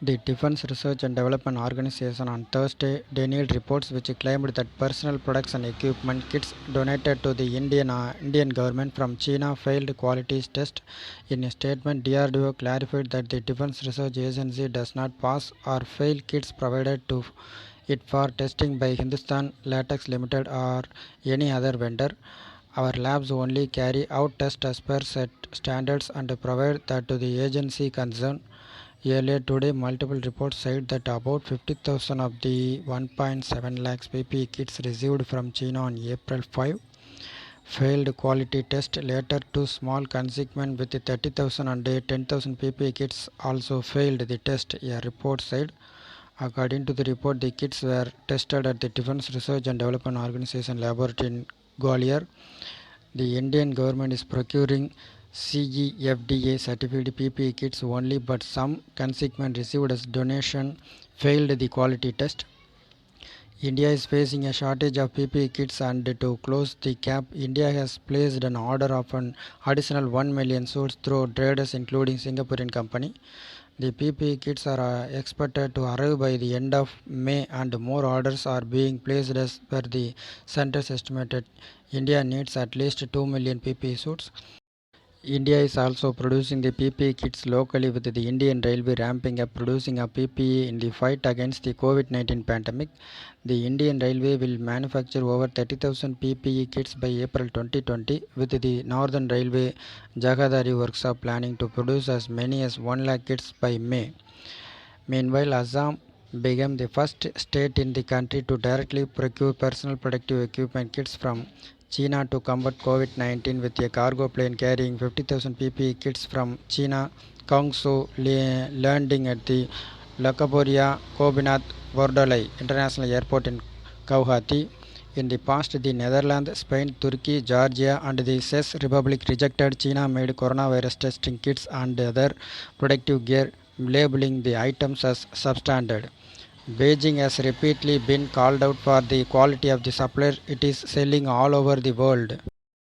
The Defense Research and Development Organization on Thursday denied reports which claimed that personal products and equipment kits donated to the Indian government from China failed quality tests. In a statement, DRDO clarified that the Defense Research Agency does not pass or fail kits provided to it for testing by Hindustan Latex Limited or any other vendor. Our labs only carry out tests as per set standards and provide that to the agency concerned. Earlier today, multiple reports said that about 50,000 of the 1.7 lakhs PPE kits received from China on April 5 failed quality test. Later, two small consignments with 30,000 and 10,000 PPE kits also failed the test, a report said. According to the report, the kits were tested at the Defense Research and Development Organization laboratory in Gwalior. The Indian government is procuring CEFDA certified PPE kits only, but some consignment received as donation failed the quality test. India is facing a shortage of PPE kits, and to close the gap, India has placed an order of an additional 1 million suits through traders including Singaporean company. The PPE kits are expected to arrive by the end of May, and more orders are being placed as per the center's estimated. India needs at least 2 million PPE suits. India is also producing the PPE kits locally, with the Indian Railway ramping up producing a PPE in the fight against the COVID-19 pandemic. The Indian Railway will manufacture over 30,000 PPE kits by April 2020, with the Northern Railway Jagadhari workshop planning to produce as many as 1 lakh kits by May. Meanwhile, Assam became the first state in the country to directly procure personal protective equipment kits from China to combat COVID-19, with a cargo plane carrying 50,000 PPE kits from China, Guangzhou, landing at the Lakaporia Gobinath Bordolai International Airport in Guwahati. In the past, the Netherlands, Spain, Turkey, Georgia, and the Czech Republic rejected China-made coronavirus testing kits and other protective gear, labeling the items as substandard. Beijing has repeatedly been called out for the quality of the supplier it is selling all over the world.